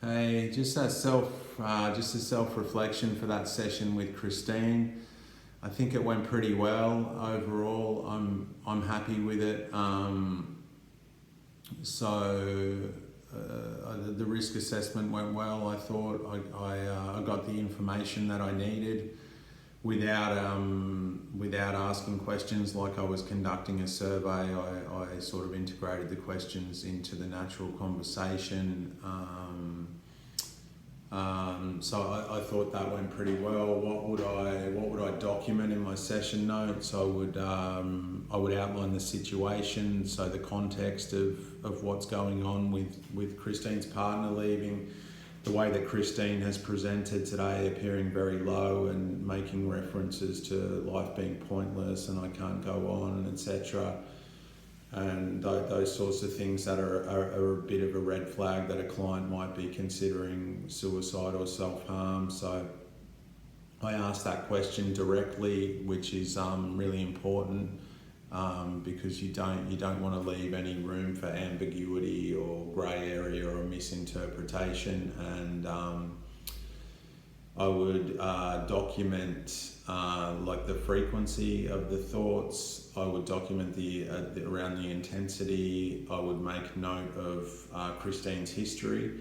Hey, just a self-reflection for that session with Christine. I think it went pretty well overall. I'm happy with it. The risk assessment went well. I thought I got the information that I needed without asking questions like I was conducting a survey. I sort of integrated the questions into the natural conversation. So I thought that went pretty well. What would I document in my session notes? I would outline the situation, so the context of what's going on with Christine's partner leaving, the way that Christine has presented today, appearing very low and making references to life being pointless and I can't go on, etc. And those sorts of things that are a bit of a red flag that a client might be considering suicide or self-harm. So I asked that question directly, which is really important because you don't want to leave any room for ambiguity or grey area or misinterpretation. And I would document like the frequency of the thoughts. I would document around the intensity. I would make note of Christine's history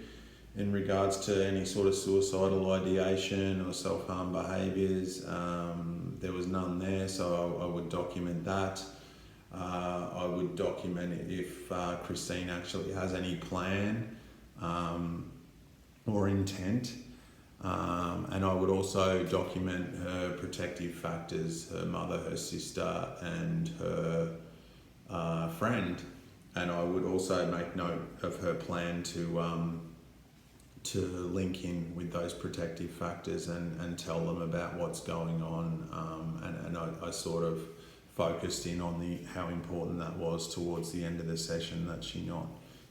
in regards to any sort of suicidal ideation or self-harm behaviours. There was none there, so I would document that. I would document if Christine actually has any plan or intent. And I would also document her protective factors, her mother, her sister, and her friend. And I would also make note of her plan to link in with those protective factors and tell them about what's going on. And I sort of focused in on how important that was towards the end of the session, that she not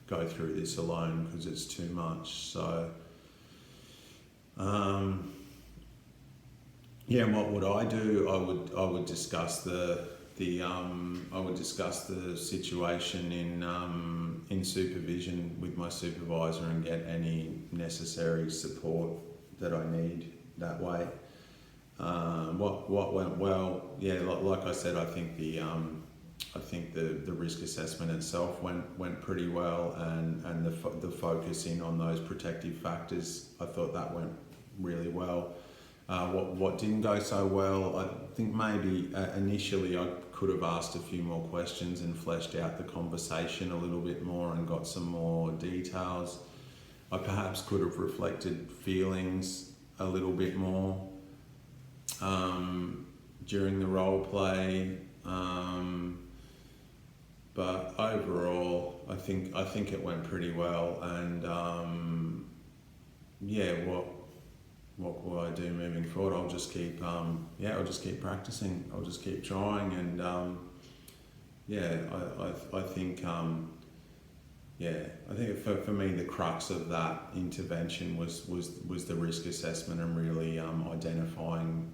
go through this alone because it's too much. So what would I do? I would discuss the situation in supervision with my supervisor and get any necessary support that I need that way. What went well? Yeah, like I said, I think the risk assessment itself went pretty well, and the focusing on those protective factors, I thought that went really well. What didn't go so well, I think maybe initially I could have asked a few more questions and fleshed out the conversation a little bit more and got some more details. I perhaps could have reflected feelings a little bit more during the role play. But overall, I think it went pretty well, and what will I do moving forward? I'll just keep practicing. I'll just keep trying, and I think for me the crux of that intervention was the risk assessment and really identifying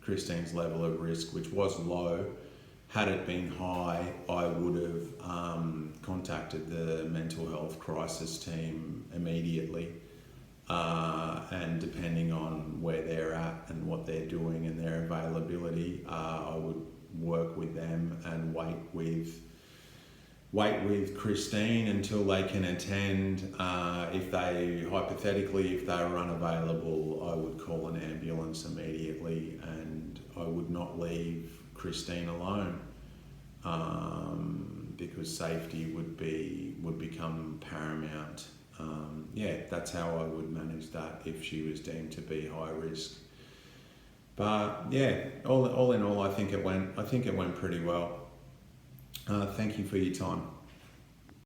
Christine's level of risk, which was low. Had it been high, I would have contacted the mental health crisis team immediately. And depending on where they're at and what they're doing and their availability, I would work with them and wait with Christine until they can attend. If they were unavailable, I would call an ambulance immediately, and I would not leave Christine alone because safety would become paramount. That's how I would manage that if she was deemed to be high risk. But all in all, I think it went pretty well. Thank you for your time.